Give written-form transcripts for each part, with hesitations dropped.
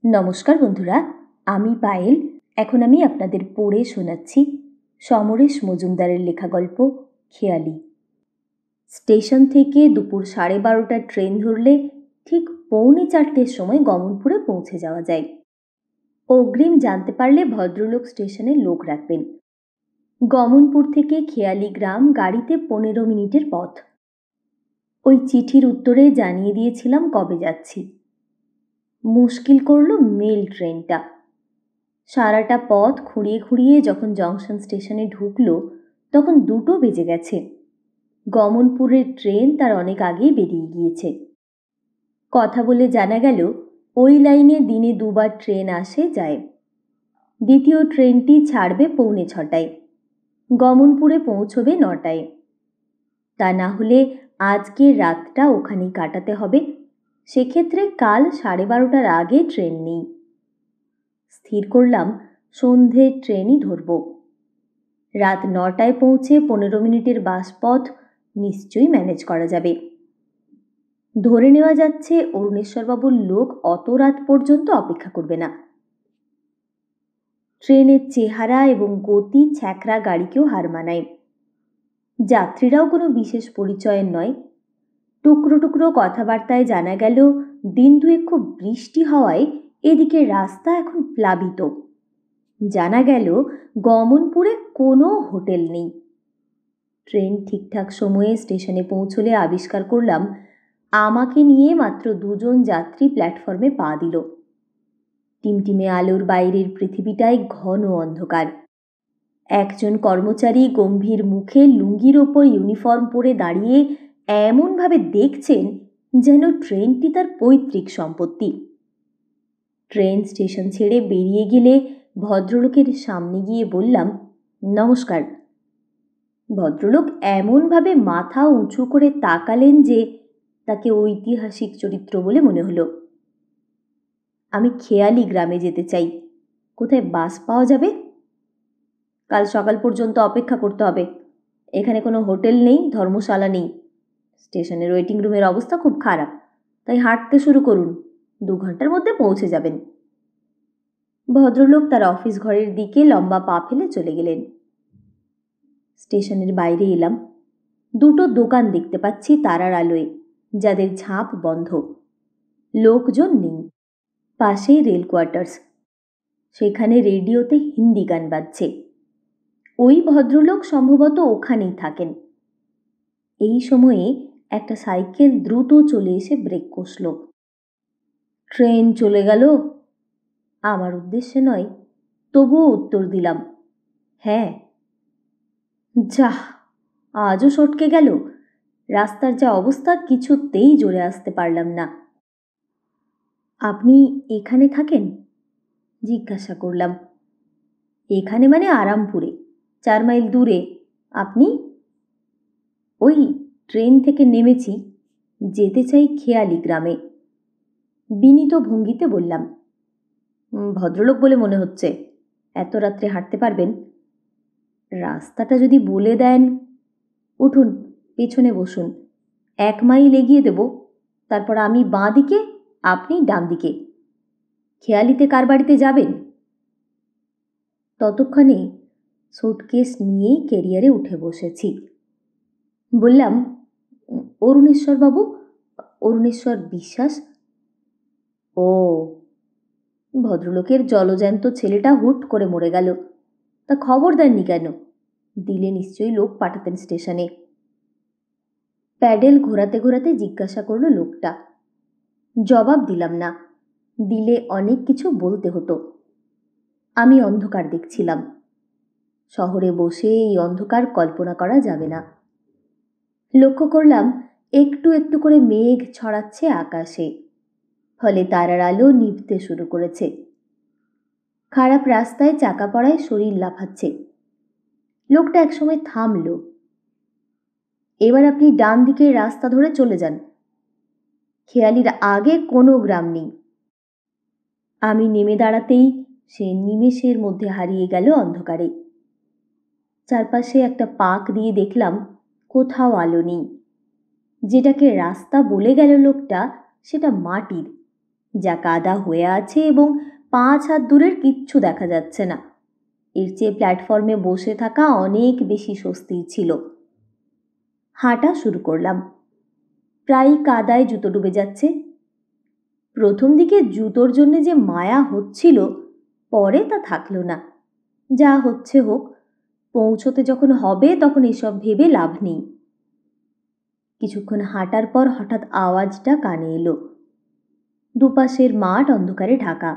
নমস্কার বন্ধুরা, আমি পায়েল। এখন আমি আপনাদের পড়ে শোনাচ্ছি সমরেশ মজুমদারের লেখা গল্প খেয়ালি। স্টেশন থেকে দুপুর 12:30টার ট্রেন ধরলে ঠিক 3:45-র সময় গমনপুরে পৌঁছে যাওয়া যায়। অগ্রিম জানতে পারলে ভদ্রলোক স্টেশনে লোক রাখবেন। গমনপুর থেকে খেয়ালি গ্রাম গাড়িতে 15 মিনিটের পথ। ওই চিঠির উত্তরে জানিয়ে দিয়েছিলাম কবে যাচ্ছি। মুশকিল করলো মেল ট্রেনটা। সারাটা পথ খুঁড়িয়ে খুঁড়িয়ে যখন জংশন স্টেশনে ঢুকলো তখন 2টো বেজে গেছে। গমনপুরের ট্রেন তার অনেক আগেই বেরিয়ে গিয়েছে। কথা বলে জানা গেল ওই লাইনে দিনে 2বার ট্রেন আসে যায়। দ্বিতীয় ট্রেনটি ছাড়বে 5:45টায়, গমনপুরে পৌঁছবে 9টায়। তা না হলে আজকের রাতটা ওখানেই কাটাতে হবে। সেক্ষেত্রে কাল 12:30টার আগে ট্রেন নেই। স্থির করলাম সন্ধ্যের ট্রেনই ধরব। রাত 9টায় পৌঁছে 15 মিনিটের বাসপথ নিশ্চয়ই ম্যানেজ করা যাবে। ধরে নেওয়া যাচ্ছে অরুণেশ্বরবাবুর লোক অত রাত পর্যন্ত অপেক্ষা করবে না। ট্রেনের চেহারা এবং গতি ছ্যাঁকড়া গাড়িকেও হার মানায়। যাত্রীরাও কোনো বিশেষ পরিচয়ের নয়। টুকরো টুকরো কথাবার্তায় জানা গেল দিন দুয়েক খুব বৃষ্টি হওয়ায় এদিকে রাস্তা এখন প্লাবিত। জানা গেল গমনপুরে কোনো হোটেল নেই। ট্রেন ঠিকঠাক সময়ে স্টেশনে পৌঁছলে আবিষ্কার করলাম আমাকে নিয়ে মাত্র 2জন যাত্রী প্ল্যাটফর্মে পা দিল। টিমটিমে আলোর বাইরের পৃথিবীটায় ঘন অন্ধকার। একজন কর্মচারী গম্ভীর মুখে লুঙ্গির ওপর ইউনিফর্ম পরে দাঁড়িয়ে এমনভাবে দেখছেন যেন ট্রেনটি তার পৈতৃক সম্পত্তি। ট্রেন স্টেশন ছেড়ে বেরিয়ে গেলে ভদ্রলোকের সামনে গিয়ে বললাম, নমস্কার। ভদ্রলোক এমনভাবে মাথা উঁচু করে তাকালেন যে তাকে ঐতিহাসিক চরিত্র বলে মনে হলো। আমি খেয়ালি গ্রামে যেতে চাই। কোথায় বাস পাওয়া যাবে? কাল সকাল পর্যন্ত অপেক্ষা করতে হবে। এখানে কোনো হোটেল নেই, ধর্মশালা নেই। স্টেশনের ওয়েটিং রুমের অবস্থা খুব খারাপ, তাই হাঁটতে শুরু করুন। 2 ঘন্টার মধ্যে পৌঁছে যাবেন। ভদ্রলোক তার অফিস ঘরের দিকে লম্বা পা ফেলে চলে গেলেন। স্টেশনের বাইরে এলাম। 2টো দোকান দেখতে পাচ্ছি তারার আলোয়, যাদের ঝাঁপ বন্ধ। লোকজন নেই। পাশেই রেল কোয়ার্টার্স। সেখানে রেডিওতে হিন্দি গান বাজছে। ওই ভদ্রলোক সম্ভবত ওখানেই থাকেন। এই সময়ে একটা সাইকেল দ্রুত চলে এসে ব্রেক কষল। ট্রেন চলে গেল? আমার উদ্দেশ্যে নয়, তবুও উত্তর দিলাম, হ্যাঁ। যাহ, আজও সটকে গেল। রাস্তার যা অবস্থা, কিছুতেই জোরে আসতে পারলাম না। আপনি এখানে থাকেন? জিজ্ঞাসা করলাম। এখানে মানে আরামপুরে, 4 মাইল দূরে। আপনি? ওই ট্রেন থেকে নেমেছি, যেতে চাই খেয়ালি গ্রামে। বিনীত ভঙ্গিতে বললাম। ভদ্রলোক বলে মনে হচ্ছে। এত রাত্রে হাঁটতে পারবেন? রাস্তাটা যদি বলে দেন। উঠুন, পেছনে বসুন। 1 মাইল এগিয়ে দেব, তারপর আমি বাঁ দিকে, আপনি ডান দিকে। খেয়ালিতে কার বাড়িতে যাবেন? ততক্ষণে সুটকেস নিয়েই ক্যারিয়ারে উঠে বসেছি। বললাম, অরুণেশ্বরবাবু, অরুণেশ্বর বিশ্বাস। ও। ভদ্রলোকের জলজ্যান্ত ছেলেটা হুট করে মরে গেল। তা খবর দেননি কেন? দিলে নিশ্চয়ই লোক পাঠাতেন স্টেশনে। প্যাডেল ঘোরাতে ঘোরাতে জিজ্ঞাসা করল লোকটা। জবাব দিলাম না, দিলে অনেক কিছু বলতে হতো। আমি অন্ধকার দেখছিলাম। শহরে বসে এই অন্ধকার কল্পনা করা যাবে না। লক্ষ্য করলাম একটু একটু করে মেঘ ছড়াচ্ছে আকাশে, ফলে তারার আলো নিভতে শুরু করেছে। খারাপ রাস্তায় চাকা পড়ায় শরীর লাফাচ্ছে। লোকটা একসময় থামল। এবার আপনি ডান দিকের রাস্তা ধরে চলে যান। খেয়ালির আগে কোনো গ্রাম নেই। আমি নেমে দাঁড়াতেই সে নিমেষের মধ্যে হারিয়ে গেল অন্ধকারে। চারপাশে একটা পাক দিয়ে দেখলাম কোথাও আলো নেই। যেটাকে রাস্তা বলে গেল লোকটা, সেটা মাটির। যা কাদা হয়ে আছে এবং 5 হাত দূরের কিচ্ছু দেখা যাচ্ছে না। এর চেয়ে প্ল্যাটফর্মে বসে থাকা অনেক বেশি স্বস্তির ছিল। হাঁটা শুরু করলাম। প্রায় কাদায় জুতো ডুবে যাচ্ছে। প্রথম দিকে জুতোর জন্য যে মায়া হচ্ছিল, পরে তা থাকলো না। যা হচ্ছে হোক, পৌঁছতে যখন হবে তখন এসব ভেবে লাভ নেই। কিছুক্ষণ হাঁটার পর হঠাৎ আওয়াজটা কানে এলো। দুপাশের মাঠ অন্ধকারে ঢাকা।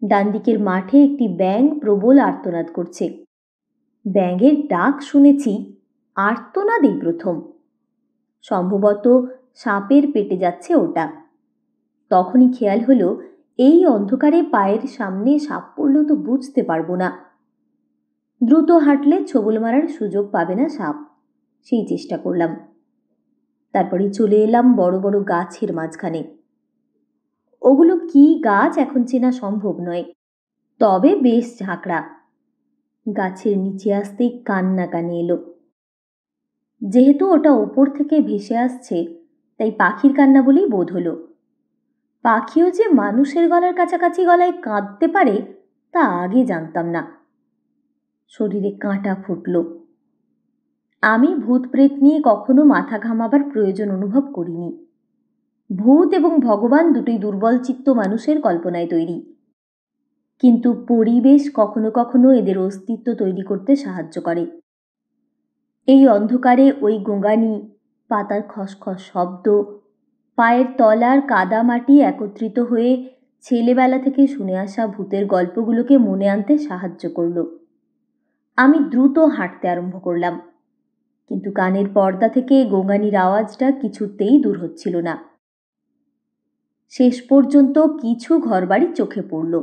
ডান দিকের মাঠে একটি ব্যাঙ প্রবল আর্তনাদ করছে। ব্যাঙের ডাক শুনেছি, আর্তনাদ এই প্রথম। সম্ভবত সাপের পেটে যাচ্ছে ওটা। তখনই খেয়াল হলো, এই অন্ধকারে পায়ের সামনে সাপ পড়লেও তো বুঝতে পারবো না। দ্রুত হাঁটলে ছোবল মারার সুযোগ পাবে না সাপ, সেই চেষ্টা করলাম। তারপরে চলে এলাম বড় বড় গাছের মাঝখানে। ওগুলো কি গাছ এখন চেনা সম্ভব নয়, তবে বেশ ঝাঁকড়া। গাছের নিচে আসতেই কান্না কানে এলো। যেহেতু ওটা ওপর থেকে ভেসে আসছে, তাই পাখির কান্না বলেই বোধ হলো। পাখিও যে মানুষের গলার কাছাকাছি গলায় কাঁদতে পারে তা আগে জানতাম না। শরীরে কাঁটা ফুটল। আমি ভূত প্রেত নিয়ে কখনো মাথা ঘামাবার প্রয়োজন অনুভব করিনি। ভূত এবং ভগবান দুটোই দুর্বল চিত্ত মানুষের কল্পনায় তৈরি, কিন্তু পরিবেশ কখনো কখনো এদের অস্তিত্ব তৈরি করতে সাহায্য করে। এই অন্ধকারে ওই গোঙানি, পাতার খসখস শব্দ, পায়ের তলার কাদা মাটি একত্রিত হয়ে ছেলেবেলা থেকে শুনে আসা ভূতের গল্পগুলোকে মনে আনতে সাহায্য করল। আমি দ্রুত হাঁটতে আরম্ভ করলাম, কিন্তু কানের পর্দা থেকে গোঙানির আওয়াজটা কিছুতেই দূর হচ্ছিল না। শেষ পর্যন্ত কিছু ঘরবাড়ি চোখে পড়ল।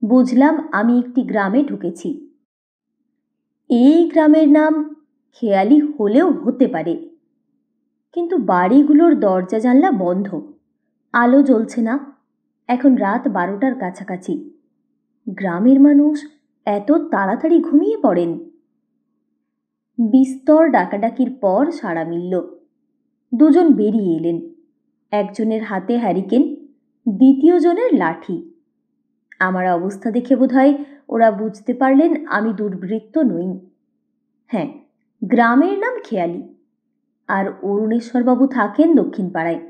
বুঝলাম আমি একটি গ্রামে ঢুকেছি। এই গ্রামের নাম খেয়ালি হলেও হতে পারে, কিন্তু বাড়িগুলোর দরজা জানলা বন্ধ, আলো জ্বলছে না। এখন রাত 12টার কাছাকাছি। গ্রামের মানুষ এত তাড়াতাড়ি ঘুমিয়ে পড়েন? বিস্তর ডাকাডাকির পর সাড়া মিলল। দুজন বেরিয়ে এলেন। একজনের হাতে হ্যারিকেন, দ্বিতীয় জনের লাঠি। আমার অবস্থা দেখে বোধহয় ওরা বুঝতে পারলেন আমি দুর্বৃত্ত নই। হ্যাঁ, গ্রামের নাম খেয়ালি, আর অরুণেশ্বরবাবু থাকেন দক্ষিণ পাড়ায়।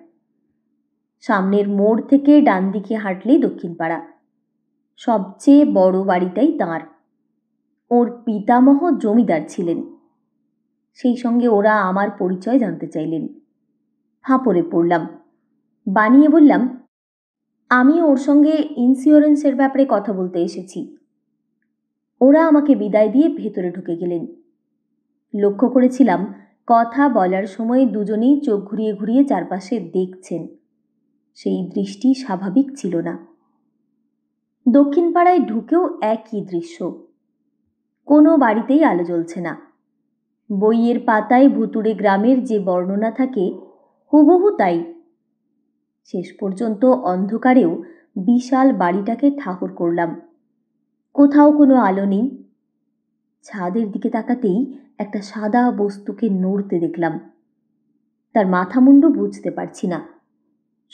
সামনের মোড় থেকে ডান দিকে হাঁটলেই দক্ষিণ পাড়া। সবচেয়ে বড় বাড়িটাই তাঁর। ওর পিতামহ জমিদার ছিলেন। সেই সঙ্গে ওরা আমার পরিচয় জানতে চাইলেন। ফাঁপড়ে পড়লাম। বানিয়ে বললাম, আমি ওর সঙ্গে ইন্স্যুরেন্সের ব্যাপারে কথা বলতে এসেছি। ওরা আমাকে বিদায় দিয়ে ভেতরে ঢুকে গেলেন। লক্ষ্য করেছিলাম, কথা বলার সময় দুজনেই চোখ ঘুরিয়ে ঘুরিয়ে চারপাশে দেখছেন। সেই দৃষ্টি স্বাভাবিক ছিল না। দক্ষিণ পাড়ায় ঢুকেও একই দৃশ্য। কোনো বাড়িতেই আলো জ্বলছে না। বইয়ের পাতায় ভুতুড়ে গ্রামের যে বর্ণনা থাকে, হুবহু তাই। শেষ পর্যন্ত অন্ধকারেও বিশাল বাড়িটাকে ঠাহর করলাম। কোথাও কোনো আলো নেই। ছাদের দিকে তাকাতেই একটা সাদা বস্তুকে নড়তে দেখলাম। তার মাথা মুন্ডু বুঝতে পারছি না,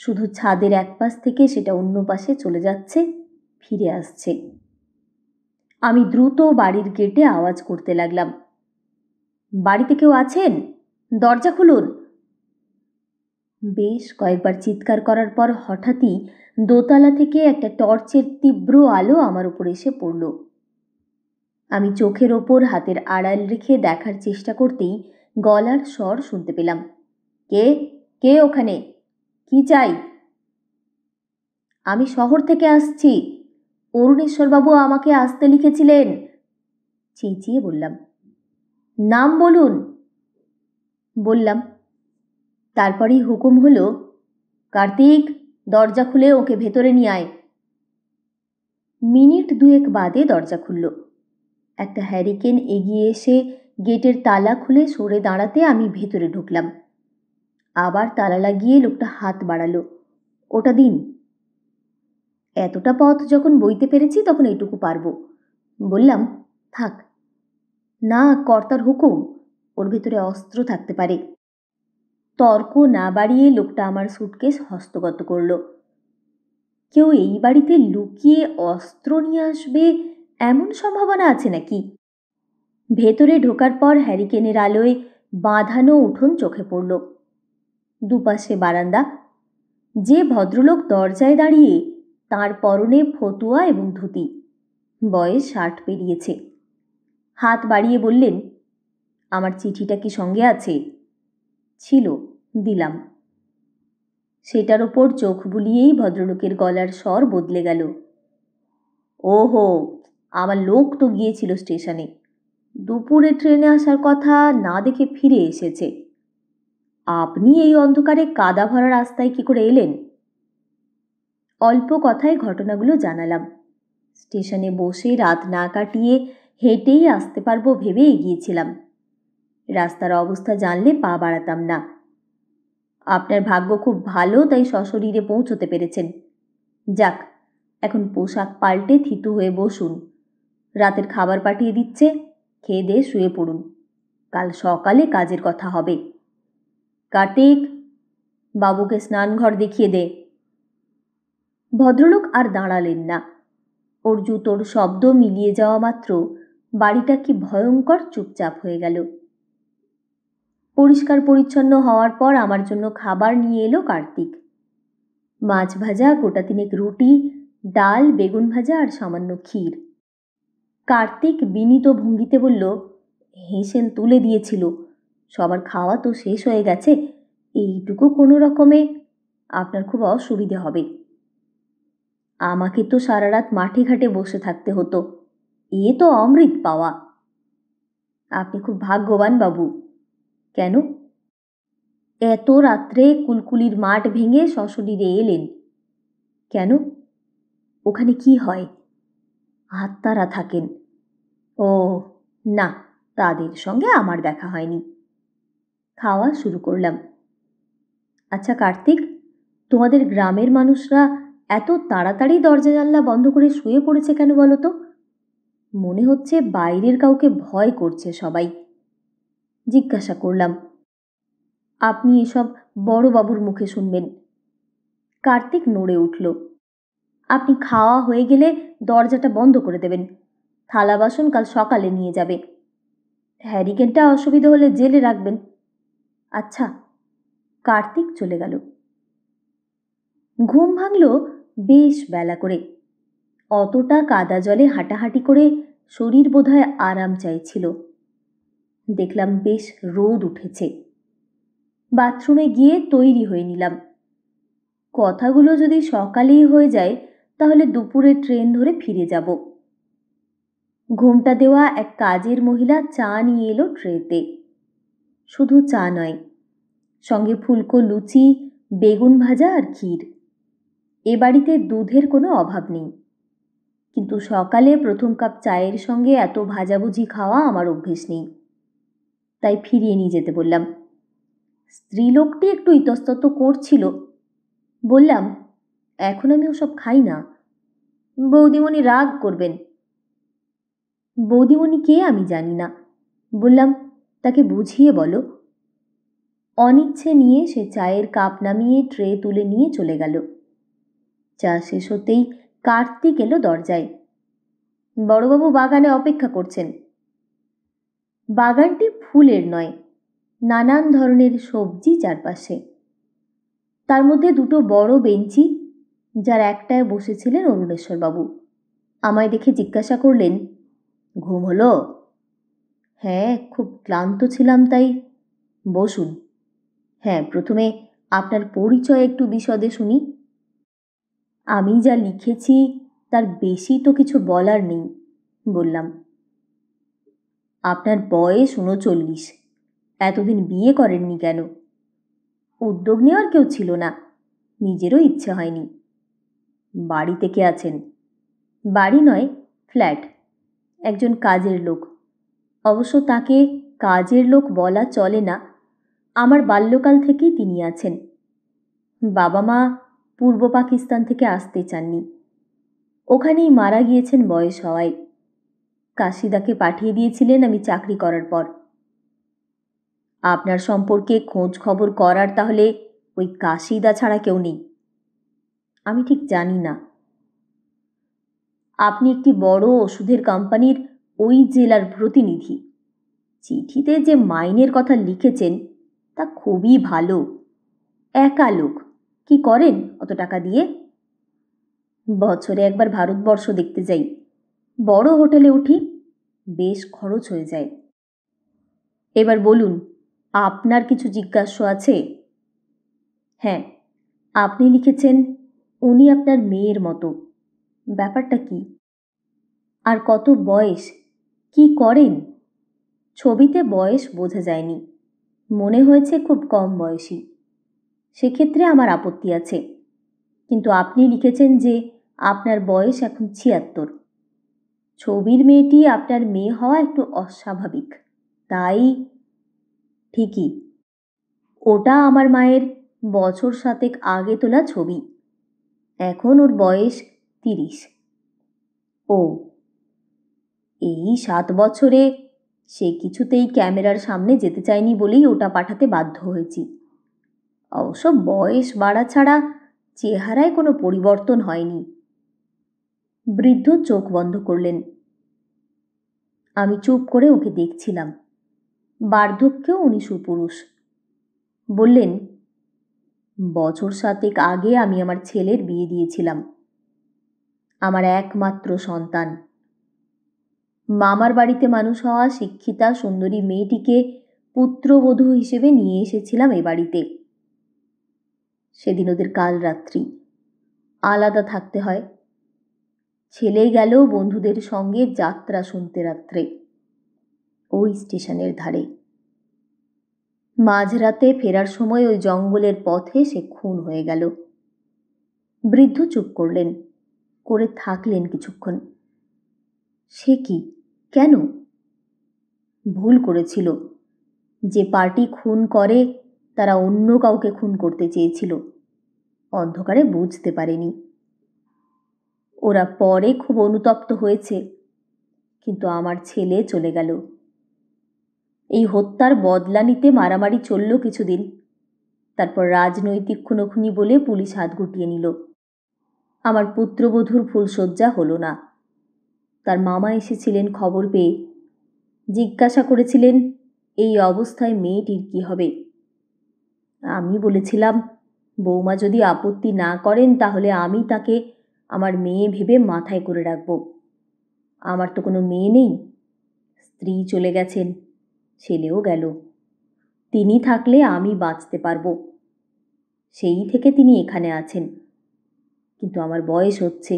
শুধু ছাদের এক পাশ থেকে সেটা অন্য পাশে চলে যাচ্ছে, ফিরে আসছে। আমি দ্রুত বাড়ির গেটে আওয়াজ করতে লাগলাম, বাড়িতে কেউ আছেন? দরজা খুলুন। বেশ কয়েকবার চিৎকার করার পর হঠাৎই দোতলা থেকে একটা টর্চের তীব্র আলো আমার উপর এসে পড়ল। আমি চোখের ওপর হাতের আড়াল রেখে দেখার চেষ্টা করতেই গলার স্বর শুনতে পেলাম, কে কে ওখানে? কি চাই? আমি শহর থেকে আসছি, অরুণেশ্বরবাবু আমাকে আসতে লিখেছিলেন, চেঁচিয়ে বললাম। নাম বলুন। বললাম। তারপরেই হুকুম হলো, কার্তিক, দরজা খুলে ওকে ভেতরে নিয়ে আয়। মিনিট দুয়েক বাদে দরজা খুলল। একটা হ্যারিকেন এগিয়ে এসে গেটের তালা খুলে সরে দাঁড়াতে আমি ভেতরে ঢুকলাম। আবার তালা লাগিয়ে লোকটা হাত বাড়ালো, ওটা দিন। এতটা পথ যখন বইতে পেরেছি তখন এইটুকু পারবো। বললাম, থাক। না, কর্তার হুকুম, ওর ভেতরে অস্ত্র থাকতে পারে। তর্ক না বাড়িয়ে লোকটা আমার সুটকেস হস্তগত করল। কেউ এই বাড়িতে লুকিয়ে অস্ত্র নিয়ে আসবে এমন সম্ভাবনা আছে নাকি? ভেতরে ঢোকার পর হ্যারিকেনের আলোয় বাঁধানো উঠোন চোখে পড়ল। দুপাশে বারান্দা। যে ভদ্রলোক দরজায় দাঁড়িয়ে, তার পরনে ফতুয়া এবং ধুতি। বয়স 60 পেরিয়েছে। হাত বাড়িয়ে বললেন, আমার চিঠিটা কি সঙ্গে আছে? ছিল, দিলাম। সেটার ওপর চোখ বুলিয়েই ভদ্রলোকের গলার স্বর বদলে গেল। ওহো, আমার লোক তো গিয়েছিল স্টেশনে। দুপুরে ট্রেনে আসার কথা, না দেখে ফিরে এসেছে। আপনি এই অন্ধকারে কাদা ভরা রাস্তায় কি করে এলেন? অল্প কথায় ঘটনাগুলো জানালাম। স্টেশনে বসে রাত না কাটিয়ে হেঁটেই আসতে পারবো ভেবে এগিয়েছিলাম। রাস্তার অবস্থা জানলে পা বাড়াতাম না। আপনার ভাগ্য খুব ভালো, তাই সশরীরে পৌঁছতে পেরেছেন। যাক, এখন পোশাক পাল্টে থিতু হয়ে বসুন। রাতের খাবার পাঠিয়ে দিচ্ছে, খেয়ে দিয়ে শুয়ে পড়ুন। কাল সকালে কাজের কথা হবে। কার্তিক, বাবুকে স্নানঘর দেখিয়ে দে। ভদ্রলোক আর দাঁড়ালেন না। ওর জুতোর শব্দ মিলিয়ে যাওয়া মাত্র বাড়িটা কি ভয়ঙ্কর চুপচাপ হয়ে গেল। পরিষ্কার পরিচ্ছন্ন হওয়ার পর আমার জন্য খাবার নিয়ে এলো কার্তিক। মাছ ভাজা, গোটা তিনেক রুটি, ডাল, বেগুন ভাজা আর সামান্য ক্ষীর। কার্তিক বিনীত ভঙ্গিতে বলল, হেসেল তুলে দিয়েছিল, সবার খাওয়া তো শেষ হয়ে গেছে, এইটুকু কোনো রকমে আপনার খুব অসুবিধে হবে। আমাকে তো সারা রাত মাঠে ঘাটে বসে থাকতে হতো, এ তো অমৃত পাওয়া। আপনি খুব ভাগ্যবান বাবু। কেন? এত রাত্রে কুলকুলির মাঠ ভেঙে সশরীরে এলেন কেন? ওখানে কি হয়? আত্মারা থাকেন। ও না, তাদের সঙ্গে আমার দেখা হয়নি। খাওয়া শুরু করলাম। আচ্ছা কার্তিক, তোমাদের গ্রামের মানুষরা এত তাড়াতাড়ি দরজা জানলা বন্ধ করে শুয়ে পড়েছে কেন বলো তো? মনে হচ্ছে বাইরের কাউকে ভয় করছে সবাই। জিজ্ঞাসা করলাম। আপনি এসব বড়বাবুর মুখে শুনবেন। কার্তিক নড়ে উঠল। আপনি খাওয়া হয়ে গেলে দরজাটা বন্ধ করে দেবেন। থালা বাসন কাল সকালে নিয়ে যাবে। হ্যারিকেনটা অসুবিধা হলে জেলে রাখবেন। আচ্ছা। কার্তিক চলে গেল। ঘুম ভাঙল বেশ বেলা করে। অতটা কাদা জলে হাঁটাহাঁটি করে শরীর বোধহয় আরাম চাইছিল। দেখলাম বেশ রোদ উঠেছে। বাথরুমে গিয়ে তৈরি হয়ে নিলাম। কথাগুলো যদি সকালেই হয়ে যায়, তাহলে দুপুরে ট্রেন ধরে ফিরে যাব। ঘোমটা দেওয়া এক কাজের মহিলা চা নিয়ে এলো ট্রেতে। শুধু চা নয়, সঙ্গে ফুলকো লুচি, বেগুন ভাজা আর ক্ষীর। এ বাড়িতে দুধের কোনো অভাব নেই, কিন্তু সকালে প্রথম কাপ চায়ের সঙ্গে এত ভাজাভুজি খাওয়া আমার অভ্যেস নেই, তাই ফিরিয়ে নিয়ে যেতে বললাম। স্ত্রীলোকটি একটু ইতস্তত করছিল। বললাম, এখন আমি ওসব খাই না। বৌদিমণি রাগ করবেন। বৌদিমণি কে আমি জানি না। বললাম, তাকে বুঝিয়ে বলো। অনিচ্ছে নিয়ে সে চায়ের কাপ নামিয়ে ট্রে তুলে নিয়ে চলে গেল। চা শেষ হতেই কার্তিক এলো দরজায়। বড়বাবু বাগানে অপেক্ষা করছেন। বাগানটি ফুলের নয়, নানান ধরনের সবজি চারপাশে। তার মধ্যে দুটো বড় বেঞ্চি, যার একটায় বসেছিলেন অরুণেশ্বরবাবু। আমায় দেখে জিজ্ঞাসা করলেন, ঘুম হলো? হ্যাঁ, খুব ক্লান্ত ছিলাম তাই। বসুন। হ্যাঁ, প্রথমে আপনার পরিচয় একটু বিশদে শুনি। আমি যা লিখেছি তার বেশি তো কিছু বলার নেই, বললাম। আপনার বয়স 39। এতদিন বিয়ে করেননি কেন? উদ্যোগ নেওয়ার কেউ ছিল না, নিজেরও ইচ্ছে হয়নি। বাড়িতে কে আছেন? বাড়ি নয়, ফ্ল্যাট। একজন কাজের লোক। অবশ্য তাকে কাজের লোক বলা চলে না, আমার বাল্যকাল থেকেই তিনি আছেন। বাবা মা পূর্ব পাকিস্তান থেকে আসতে চাননি, ওখানেই মারা গিয়েছেন বয়স হওয়ায়। কাশিদাকে পাঠিয়ে দিয়েছিলেন আমি চাকরি করার পর। আপনার সম্পর্কে খোঁজ খবর করার তাহলে ওই কাশিদা ছাড়া কেউ নেই? আমি ঠিক জানি না। আপনি একটি বড় ওষুধের কোম্পানির ওই জেলার প্রতিনিধি। চিঠিতে যে মাইনের কথা লিখেছেন তা খুবই ভালো। একা লোক, কি করেন অত টাকা দিয়ে? বছরে একবার ভারতবর্ষ দেখতে যাই, বড় হোটেলে উঠি, বেশ খরচ হয়ে যায়। এবার বলুন, আপনার কিছু জিজ্ঞাস্য আছে? হ্যাঁ, আপনি লিখেছেন উনি আপনার মেয়ের মতো। ব্যাপারটা কি? আর কত বয়স, কি করেন? ছবিতে বয়স বোঝা যায়নি, মনে হয়েছে খুব কম বয়সী। সেক্ষেত্রে আমার আপত্তি আছে, কিন্তু আপনি লিখেছেন যে আপনার বয়স এখন ৭৬। ছবির মেয়েটি আপনার মেয়ে হওয়া একটু অস্বাভাবিক, তাই। ঠিকই, ওটা আমার মায়ের বছর ৭ আগে তোলা ছবি। এখন ওর বয়স ৩০। ও, এই ৭ বছরে সে কিছুতেই ক্যামেরার সামনে যেতে চায়নি বলেই ওটা পাঠাতে বাধ্য হয়েছি। অবশ্য বয়স বাড়া ছাড়া চেহারায় কোনো পরিবর্তন হয়নি। বৃদ্ধ চোখ বন্ধ করলেন। আমি চুপ করে ওকে দেখছিলাম। বার্ধক্যেও উনি সুপুরুষ। বললেন, বছর ৭ আগে আমি আমার ছেলের বিয়ে দিয়েছিলাম, আমার একমাত্র সন্তান। মামার বাড়িতে মানুষ হওয়া শিক্ষিতা সুন্দরী মেয়েটিকে পুত্রবধূ হিসেবে নিয়ে এসেছিলাম এ বাড়িতে। সেদিন ওদের কাল রাত্রি, আলাদা থাকতে হয়। ছেলে গেল বন্ধুদের সঙ্গে যাত্রা শুনতে রাত্রে, ওই স্টেশনের ধারে। মাঝরাতে ফেরার সময় ওই জঙ্গলের পথে সে খুন হয়ে গেল। বৃদ্ধ চুপ করলেন, করে থাকলেন কিছুক্ষণ। সে কি, কেন? ভুল করেছিল। যে পার্টি খুন করে তারা অন্য কাউকে খুন করতে চেয়েছিল, অন্ধকারে বুঝতে পারেনি। ওরা পরে খুব অনুতপ্ত হয়েছে, কিন্তু আমার ছেলে চলে গেল। এই হত্যার বদলা নিতে মারামারি চলল কিছুদিন, তারপর রাজনৈতিক খুনোখুনি বলে পুলিশ হাত গুটিয়ে নিল। আমার পুত্রবধূর ফুলশয্যা হলো না। তার মামা এসেছিলেন খবর পেয়ে, জিজ্ঞাসা করেছিলেন এই অবস্থায় মেয়েটির কি হবে। আমি বলেছিলাম, বৌমা যদি আপত্তি না করেন তাহলে আমি তাকে আমার মেয়ে ভেবে মাথায় করে রাখব। আমার তো কোনো মেয়ে নেই, স্ত্রী চলে গেছেন, ছেলেও গেল। তিনি থাকলে আমি বাঁচতে পারব। সেই থেকে তিনি এখানে আছেন। কিন্তু আমার বয়স হচ্ছে,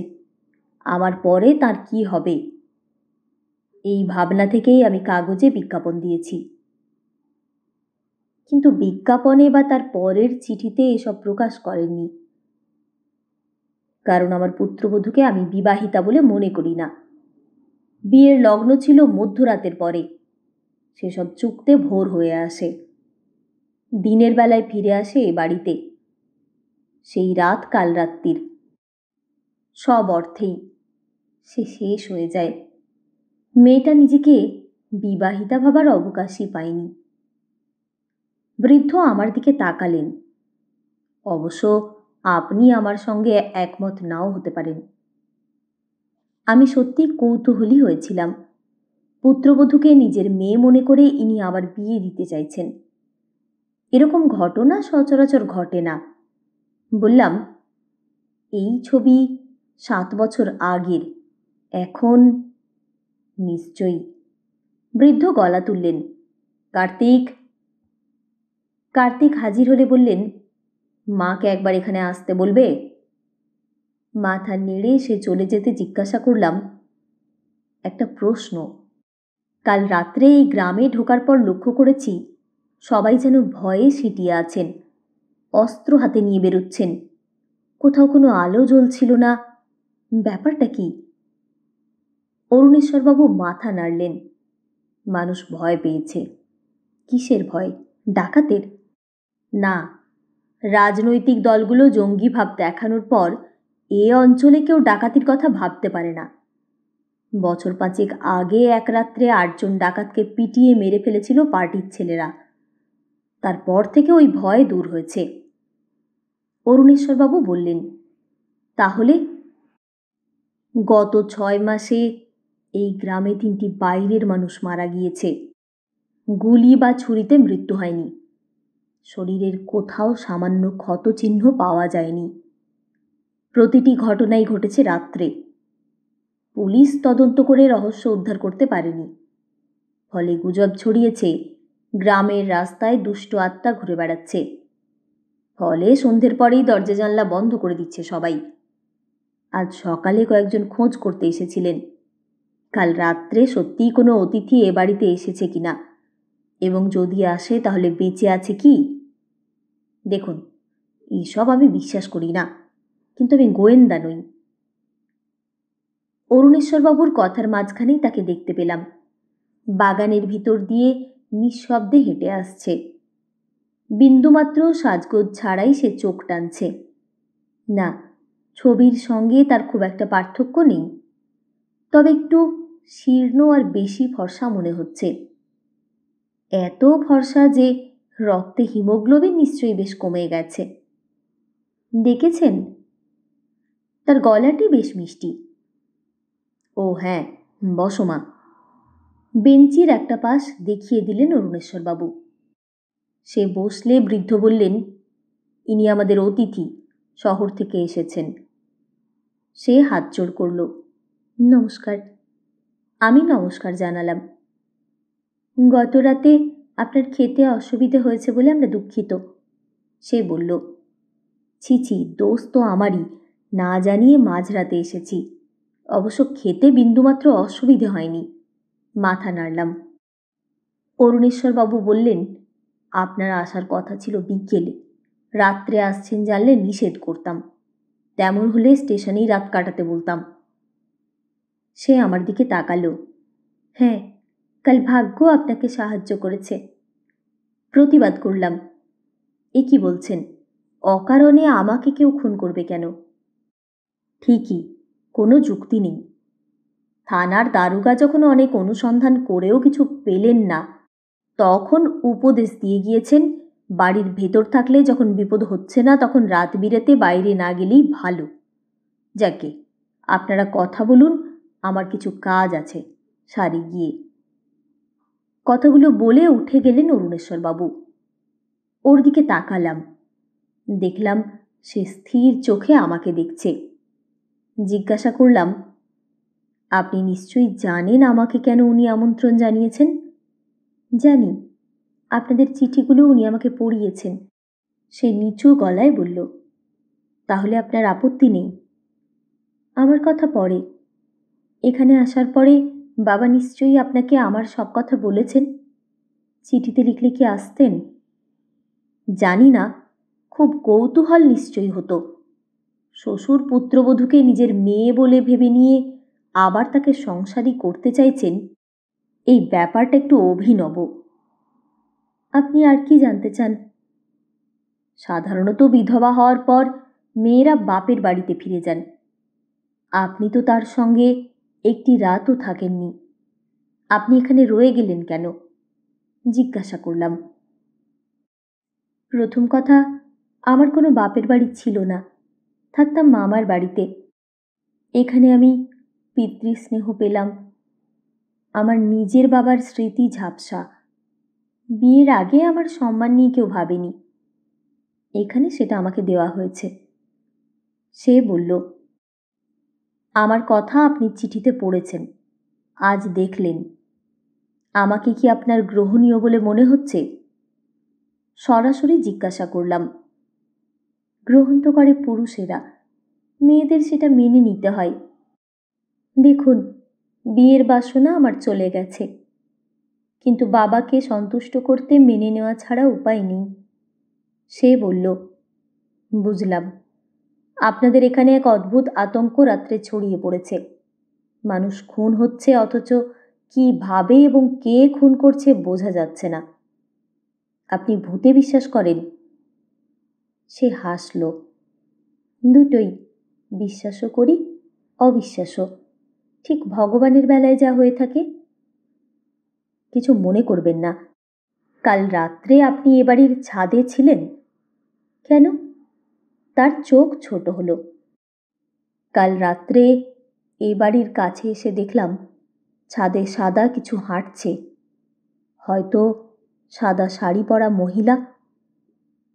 আমার পরে তার কি হবে, এই ভাবনা থেকেই আমি কাগজে বিজ্ঞাপন দিয়েছি। কিন্তু বিজ্ঞাপনে বা তার পরের চিঠিতে এসব প্রকাশ করেননি, কারণ আমার পুত্রবধূকে আমি বিবাহিতা বলে মনে করি না। বিয়ের লগ্ন ছিল মধ্যরাতের পরে, সেসব চুকতে ভোর হয়ে আসে। দিনের বেলায় ফিরে আসে এ বাড়িতে, সেই রাত কাল রাত্রির। সব অর্থেই সে শেষ হয়ে যায়। মেয়েটা নিজেকে বিবাহিতা ভাবার অবকাশই পায়নি। বৃদ্ধ আমার দিকে তাকালেন। অবশ্য আপনি আমার সঙ্গে একমত নাও হতে পারেন। আমি সত্যি কৌতূহলী হয়েছিলাম। পুত্রবধূকে নিজের মেয়ে মনে করে ইনি আবার বিয়ে দিতে চাইছেন, এরকম ঘটনা সচরাচর ঘটে না। বললাম, এই ছবি ৭ বছর আগের, এখন? নিশ্চয়ই। বৃদ্ধ গলা তুললেন। কার্তিক! কার্তিক হাজির হলে বললেন, মাকে একবার এখানে আসতে বলবে? মাথা নেড়ে সে চলে যেতে জিজ্ঞাসা করলাম, একটা প্রশ্ন। কাল রাত্রে এই গ্রামে ঢোকার পর লক্ষ্য করেছি সবাই যেন ভয়ে সিটিয়ে আছেন, অস্ত্র হাতে নিয়ে বেরোচ্ছেন। কোথাও কোনো আলো জ্বলছিল না, ব্যাপারটা কি? অরুণেশ্বরবাবু মাথা নাড়লেন। মানুষ ভয় পেয়েছে। কিসের ভয়? ডাকাতের? না, রাজনৈতিক দলগুলো জঙ্গি ভাব দেখানোর পর এ অঞ্চলে কেউ ডাকাতির কথা ভাবতে পারে না। বছর ৫ আগে এক রাত্রে ৮ জন ডাকাতকে পিটিয়ে মেরে ফেলেছিল পার্টির ছেলেরা। তারপর থেকে ওই ভয় দূর হয়েছে। অরুণেশ্বরবাবু বললেন, তাহলে গত 6 মাসে এই গ্রামে 3টি বাইরের মানুষ মারা গিয়েছে। গুলি বা ছুরিতে মৃত্যু হয়নি। শরীরের কোথাও সামান্য ক্ষতচিহ্ন পাওয়া যায়নি। প্রতিটি ঘটনাই ঘটেছে রাত্রে। পুলিশ তদন্ত করে রহস্য উদ্ধার করতে পারেনি। ফলে গুজব ছড়িয়েছে গ্রামের রাস্তায় দুষ্ট আত্মা ঘুরে বেড়াচ্ছে। ফলে সন্ধ্যের পরেই দরজা জানলা বন্ধ করে দিচ্ছে সবাই। আজ সকালে কয়েকজন খোঁজ করতে এসেছিলেন কাল রাত্রে সত্যিই কোনো অতিথি এ বাড়িতে এসেছে কিনা, এবং যদি আসে তাহলে বেঁচে আছে কি। দেখুন, এইসব আমি বিশ্বাস করি না, কিন্তু আমি গোয়েন্দা নই। অরুণেশ্বরবাবুর কথার মাঝখানেই তাকে দেখতে পেলাম। বাগানের ভিতর দিয়ে নিঃশব্দে হেঁটে আসছে। বিন্দুমাত্র সাজগোজ ছাড়াই সে চোখ টানছে। না, ছবির সঙ্গে তার খুব একটা পার্থক্য নেই, তবে একটু শীর্ণ আর বেশি ফর্সা মনে হচ্ছে। এত ফর্সা যে রক্তে হিমোগ্লোবিন নিশ্চয়ই বেশ কমে গেছে। দেখেছেন, তার গলাটি বেশ মিষ্টি। ও হ্যাঁ, বসো মা। বেঞ্চির একটা পাশ দেখিয়ে দিলেন অরুণেশ্বরবাবু। সে বসলে বৃদ্ধ বললেন, ইনি আমাদের অতিথি, শহর থেকে এসেছেন। সে হাত জোড় করল। নমস্কার। আমি নমস্কার জানালাম। গত রাতে আপনার খেতে অসুবিধে হয়েছে বলে আমরা দুঃখিত। সে বলল, ছি ছি, দোষ তো আমারই, না জানিয়ে মাঝরাতে এসেছি। অবশ্য খেতে বিন্দুমাত্র অসুবিধে হয়নি। মাথা নাড়লাম। অরুণেশ্বরবাবু বললেন, আপনার আসার কথা ছিল বিকেলে, রাত্রে আসছেন জানলে নিষেধ করতাম। তেমন হলে স্টেশনেই রাত কাটাতে বলতাম। সে আমার দিকে তাকালো। হ্যাঁ, কাল ভাগ্য আপনাকে সাহায্য করেছে। প্রতিবাদ করলাম, এ কি বলছেন? অকারণে আমাকে কেউ খুন করবে কেন? ঠিকই, কোনো যুক্তি নেই। থানার দারোগা যখন অনেক অনুসন্ধান করেও কিছু পেলেন না, তখন উপদেশ দিয়ে গিয়েছেন বাড়ির ভেতর থাকলে যখন বিপদ হচ্ছে না তখন রাত বিরেতে বাইরে না গেলেই ভালো। যাকে, আপনারা কথা বলুন, আমার কিছু কাজ আছে, সারি গিয়ে। কথাগুলো বলে উঠে গেলেন অরুণেশ্বরবাবু। ওর দিকে তাকালাম। দেখলাম সে স্থির চোখে আমাকে দেখছে। জিজ্ঞাসা করলাম, আপনি নিশ্চয়ই জানেন আমাকে কেন উনি আমন্ত্রণ জানিয়েছেন? জানি, আপনাদের চিঠিগুলো উনি আমাকে পড়িয়েছেন। সে নিচু গলায় বলল। তাহলে আপনার আপত্তি নেই? আমার কথা পরে। এখানে আসার পরে বাবা নিশ্চয়ই আপনাকে আমার সব কথা বলেছেন। চিঠিতে লিখলে কি আসতেন? জানি না, খুব কৌতূহল নিশ্চয়ই হতো। শ্বশুর পুত্রবধূকে নিজের মেয়ে বলে ভেবে নিয়ে আবার তাকে সংসারী করতে চাইছেন, এই ব্যাপারটা একটু অভিনব। আপনি আর কি জানতে চান? সাধারণত বিধবা হওয়ার পর মেয়েরা বাপের বাড়িতে ফিরে যান। আপনি তো তার সঙ্গে একটি রাতও থাকেননি। আপনি এখানে রয়ে গেলেন কেন? জিজ্ঞাসা করলাম। প্রথম কথা, আমার কোনো বাপের বাড়ি ছিল না, থাকতাম মামার বাড়িতে। এখানে আমি পিতৃস্নেহ পেলাম। আমার নিজের বাবার স্মৃতি ঝাপসা। বিয়ের আগে আমার সম্মান নিয়ে কেউ ভাবেনি, এখানে সেটা আমাকে দেওয়া হয়েছে। সে বলল, আমার কথা আপনি চিঠিতে পড়েছেন, আজ দেখলেন। আমাকে কি আপনার গ্রহণীয় বলে মনে হচ্ছে? সরাসরি জিজ্ঞাসা করলাম। গ্রহণ তো করে পুরুষেরা, মেয়েদের সেটা মেনে নিতে হয়। দেখুন, বিয়ের বাসনা আমার চলে গেছে, কিন্তু বাবাকে সন্তুষ্ট করতে মেনে নেওয়া ছাড়া উপায় নেই। সে বলল, বুঝলাম। আপনাদের এখানে এক অদ্ভুত আতঙ্ক রাত্রে ছড়িয়ে পড়েছে। মানুষ খুন হচ্ছে, অথচ কিভাবে এবং কে খুন করছে বোঝা যাচ্ছে না। আপনি ভূতে বিশ্বাস করেন? সে হাসল। দুটোই, বিশ্বাসও করি, অবিশ্বাসও, ঠিক ভগবানের বেলায় যা হয়ে থাকে। কিছু মনে করবেন না, কাল রাত্রে আপনি এ বাড়ির ছাদে ছিলেন কেন? তার চোখ ছোট হলো। কাল রাত্রে এই বাড়ির কাছে এসে দেখলাম ছাদে সাদা কিছু হাঁটছে, হয়তো সাদা শাড়ি পরা মহিলা।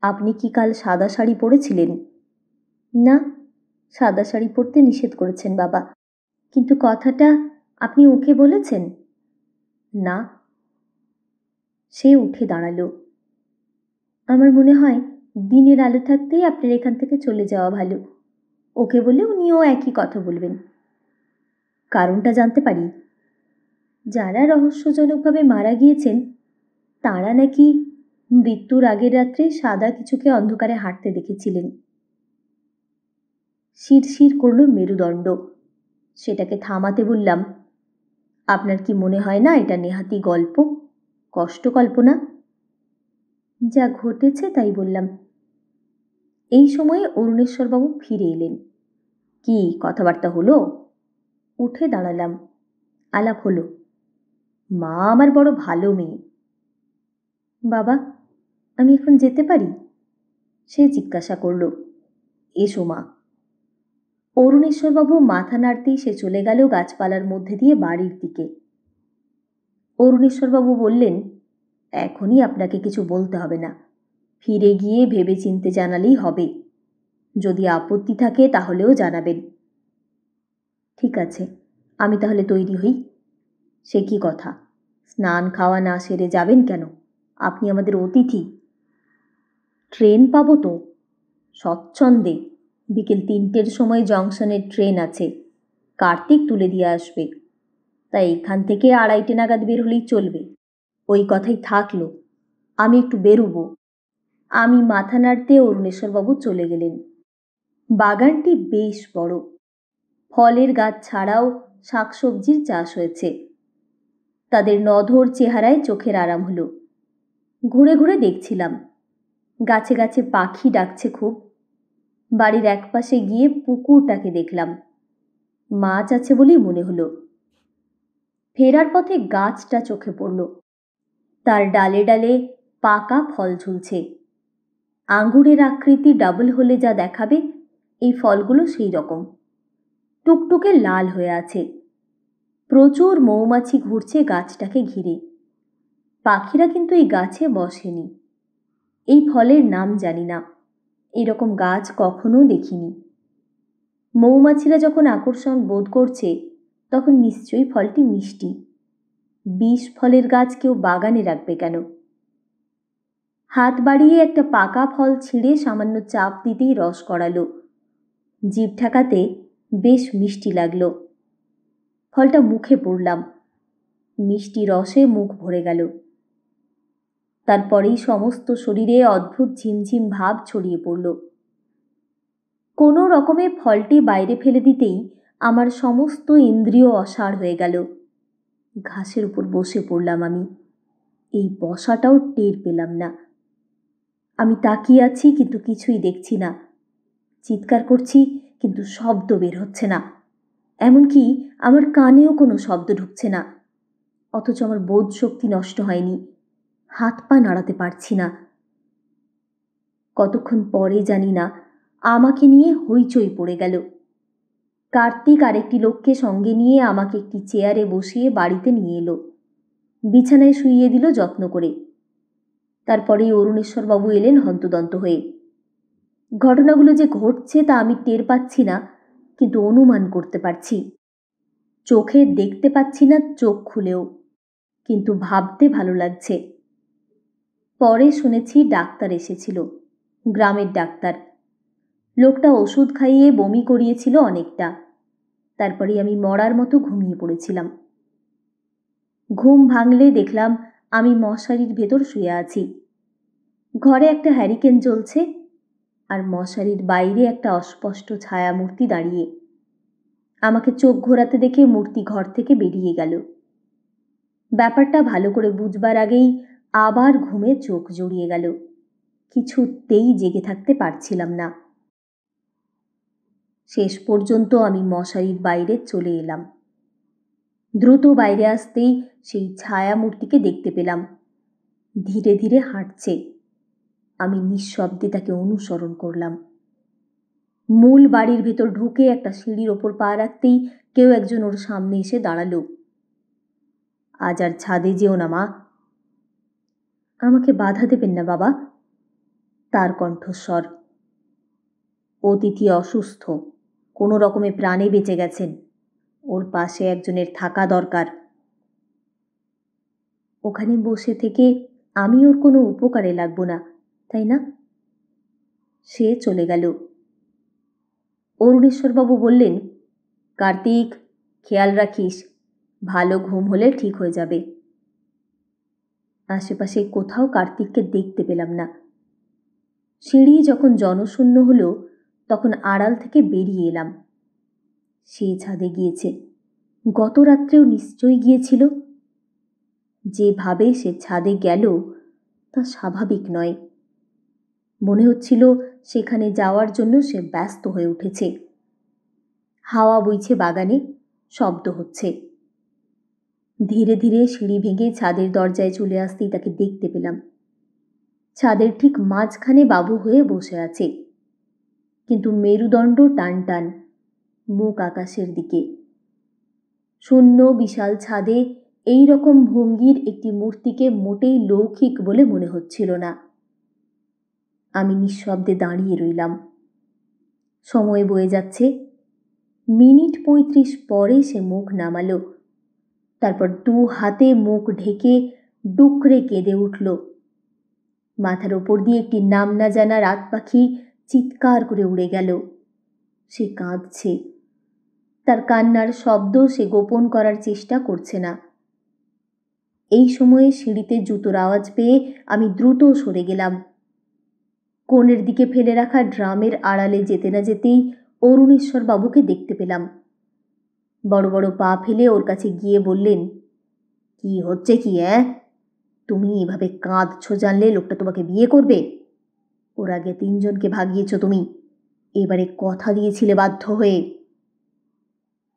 আপনি কি কাল সাদা শাড়ি পরেছিলেন? না, সাদা শাড়ি পরতে নিষেধ করেছেন বাবা। কিন্তু কথাটা আপনি ওকে বলেছেন? না। সে উঠে দাঁড়ালো। আমার মনে হয় দিনের আলো থাকতেই আপনার এখান থেকে চলে যাওয়া ভালো। ওকে বলে উনিও একই কথা বলবেন। কারণটা জানতে পারি? যারা রহস্যজনকভাবে মারা গিয়েছেন তাঁরা নাকি মৃত্যুর আগের রাত্রে সাদা কিছুকে অন্ধকারে হাঁটতে দেখেছিলেন। শিরশির করল মেরুদণ্ড। সেটাকে থামাতে বললাম, আপনার কি মনে হয় না এটা নেহাতি গল্প, কষ্ট কল্পনা? যা ঘটেছে তাই বললাম। এই সময়ে অরুণেশ্বরবাবু ফিরে এলেন। কি কথাবার্তা হলো? উঠে দাঁড়ালাম। আলাপ হলো। মা আমার বড় ভালো মেয়ে। বাবা, আমি এখন যেতে পারি? সে জিজ্ঞাসা করল। এসো মা। অরুণেশ্বরবাবু মাথা নাড়তেই সে চলে গেল গাছপালার মধ্যে দিয়ে বাড়ির দিকে। অরুণেশ্বরবাবু বললেন, এখনই আপনাকে কিছু বলতে হবে না, ফিরে গিয়ে ভেবে চিনতে জানালেই হবে। যদি আপত্তি থাকে তাহলেও জানাবেন। ঠিক আছে, আমি তাহলে তৈরি হই। সে কি কথা, স্নান খাওয়া না সেরে যাবেন কেন? আপনি আমাদের অতিথি। ট্রেন পাবো তো? স্বচ্ছন্দে। বিকেল 3টের সময় জংশনের ট্রেন আছে, কার্তিক তুলে দিয়ে আসবে। তাই এখান থেকে 2:30 নাগাদ বের হলেই চলবে। ওই কথাই থাকলো, আমি একটু বেরোবো। আমি মাথা নাড়তে অরুণেশ্বরবাবু চলে গেলেন। বাগানটি বেশ বড়। ফলের গাছ ছাড়াও শাকসবজির চাষ হয়েছে। তাদের নধর চেহারায় চোখের আরাম হলো। ঘুরে ঘুরে দেখছিলাম। গাছে গাছে পাখি ডাকছে খুব। বাড়ির একপাশে গিয়ে পুকুরটাকে দেখলাম। মাছ আছে বলেই মনে হলো। ফেরার পথে গাছটা চোখে পড়ল। তার ডালে ডালে পাকা ফল ঝুলছে। আঙ্গুরের আকৃতি ডাবল হলে যা দেখাবে, এই ফলগুলো সেই রকম। টুকটুকে লাল হয়ে আছে। প্রচুর মৌমাছি ঘুরছে গাছটাকে ঘিরে। পাখিরা কিন্তু এই গাছে বসেনি। এই ফলের নাম জানি না, এরকম গাছ কখনো দেখিনি। মৌমাছিরা যখন আকর্ষণ বোধ করছে তখন নিশ্চয়ই ফলটি মিষ্টি। বিষ ফলের গাছ কেউ বাগানে রাখবে কেন? হাত বাড়িয়ে একটা পাকা ফল ছিঁড়ে সামান্য চাপ দিতেই রস করালো। জিভ ঠেকাতে বেশ মিষ্টি লাগলো। ফলটা মুখে পুরলাম। মিষ্টি রসে মুখ ভরে গেল। তারপরেই সমস্ত শরীরে অদ্ভুত ঝিমঝিম ভাব ছড়িয়ে পড়ল। কোনো রকমে ফলটি বাইরে ফেলে দিতেই আমার সমস্ত ইন্দ্রিয় অসাড় হয়ে গেল। ঘাসের উপর বসে পড়লাম আমি। এই বসাটাও টের পেলাম না। আমি তাকিয়ে আছি কিন্তু কিছুই দেখছি না। চিৎকার করছি কিন্তু শব্দ বের হচ্ছে না। এমনকি আমার কানেও কোনো শব্দ ঢুকছে না। অথচ আমার বোধ শক্তি নষ্ট হয়নি। হাত পা নাড়াতে পারছি না। কতক্ষণ পরে জানি না আমাকে নিয়ে হইচই পড়ে গেল। কার্তিক আরেকটি লোককে সঙ্গে নিয়ে আমাকে একটি চেয়ারে বসিয়ে বাড়িতে নিয়ে এলো। বিছানায় শুইয়ে দিল যত্ন করে। তারপরেই অরুণেশ্বরবাবু এলেন হন্তদন্ত হয়ে। ঘটনাগুলো যে ঘটছে তা আমি টের পাচ্ছি না, কিন্তু অনুমান করতে পারছি। চোখে দেখতে পাচ্ছি না চোখ খুলেও, কিন্তু ভাবতে ভালো লাগছে। পরে শুনেছি ডাক্তার এসেছিল, গ্রামের ডাক্তার। লোকটা ওষুধ খাইয়ে বমি করিয়েছিল অনেকটা। তারপরে আমি মরার মতো ঘুমিয়ে পড়েছিলাম। ঘুম ভাঙলে দেখলাম আমি মশারির ভেতর শুয়ে আছি। ঘরে একটা হ্যারিকেন জ্বলছে, আর মশারির বাইরে একটা অস্পষ্ট ছায়ামূর্তি দাঁড়িয়ে। আমাকে চোখ ঘোরাতে দেখে মূর্তি ঘর থেকে বেরিয়ে গেল। ব্যাপারটা ভালো করে বুঝবার আগেই আবার ঘুমে চোখ জড়িয়ে গেল। কিছুতেই জেগে থাকতে পারছিলাম না। শেষ পর্যন্ত আমি মশারির বাইরে চলে এলাম। দ্রুত বাইরে আসতেই সেই ছায়ামূর্তিকে দেখতে পেলাম। ধীরে ধীরে হাঁটছে। আমি নিঃশব্দে তাকে অনুসরণ করলাম। মূল বাড়ির ভেতর ঢুকে একটা সিঁড়ির ওপর পা রাখতেই কেউ একজন ওর সামনে এসে দাঁড়ালো। আজ আর ছাদে যেও না মা। আমাকে বাধা দেবেন না বাবা, তার কণ্ঠস্বর। অতিথি অসুস্থ, কোনো রকমে প্রাণে বেঁচে গেছেন, ওর পাশে একজনের থাকা দরকার। ওখানে বসে থেকে আমি ওর কোনো উপকারে লাগবো না, তাই না? সে চলে গেল। অরুণেশ্বরবাবু বললেন, কার্তিক, খেয়াল রাখিস, ভালো ঘুম হলে ঠিক হয়ে যাবে। আশেপাশে কোথাও কার্তিককে দেখতে পেলাম না। সিঁড়ি যখন জনশূন্য হলো তখন আড়াল থেকে বেরিয়ে এলাম। সে ছাদে গিয়েছে, গত রাত্রেও নিশ্চয়ই গিয়েছিল। যেভাবে সে ছাদে গেল তা স্বাভাবিক নয়। মনে হচ্ছিল সেখানে যাওয়ার জন্য সে ব্যস্ত হয়ে উঠেছে। হাওয়া বইছে বাগানে, শব্দ হচ্ছে। ধীরে ধীরে সিঁড়ি ভেঙে ছাদের দরজায় চলে আসতেই তাকে দেখতে পেলাম। ছাদের ঠিক মাঝখানে বাবু হয়ে বসে আছে, কিন্তু মেরুদণ্ড টান টান, মুখ আকাশের দিকে। শূন্য বিশাল ছাদে এই রকম ভঙ্গির একটি মূর্তিকে মোটেই লৌকিক বলে মনে হচ্ছিল না। আমি নিঃশব্দে দাঁড়িয়ে রইলাম। সময় বয়ে যাচ্ছে। মিনিট ৩৫ পরে সে মুখ নামালো। তারপর ২ হাতে মুখ ঢেকে ডুকরে কেঁদে উঠল। মাথার ওপর দিয়ে একটি নাম না জানা রাত পাখি চিৎকার করে উড়ে গেল। সে কাঁদছে। তার কান্নার শব্দ সে গোপন করার চেষ্টা করছে না। এই সময়ে সিঁড়িতে জুতোর আওয়াজ পেয়ে আমি দ্রুত সরে গেলাম। কোণের দিকে ফেলে রাখা ড্রামের আড়ালে যেতে না যেতেই অরুণেশ্বর বাবুকে দেখতে পেলাম। বড় বড় পা ফেলে ওর কাছে গিয়ে বললেন, কি হচ্ছে কি? তুমি এভাবে কাঁদছো জানলে লোকটা তোমাকে বিয়ে করবে? ওর আগে ৩ জনকে ভাগিয়েছ তুমি, এবারে কথা দিয়েছিলে বাধ্য হয়ে।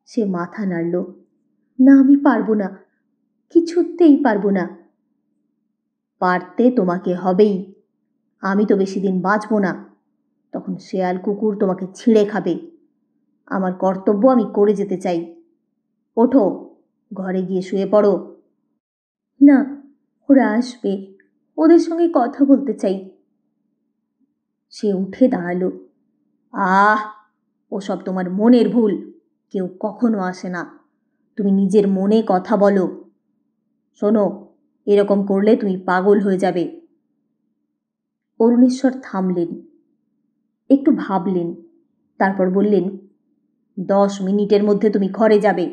সে মাথা নাড়ল। না, আমি পারবো না, কিছুতেই পারবো না। পারতে তোমাকে হবেই। আমি তো বেশি দিন বাঁচব না, তখন শেয়াল কুকুর তোমাকে ছিঁড়ে খাবে। আমার কর্তব্য আমি করে যেতে চাই। ওঠো, ঘরে গিয়ে শুয়ে পড়ো। না, ওরা আসবে, ওদের সঙ্গে কথা বলতে চাই। সে উঠে দাঁড়ালো। ওসব তোমার মনের ভুল, কেউ কখনো আসে না। তুমি নিজের মনে কথা বলো। শোনো, এরকম করলে তুমি পাগল হয়ে যাবে। অরুণেশ্বর থামলেন, একটু ভাবলেন, তারপর বললেন, 10 মিনিটের মধ্যে তুমি ঘরে যাবে,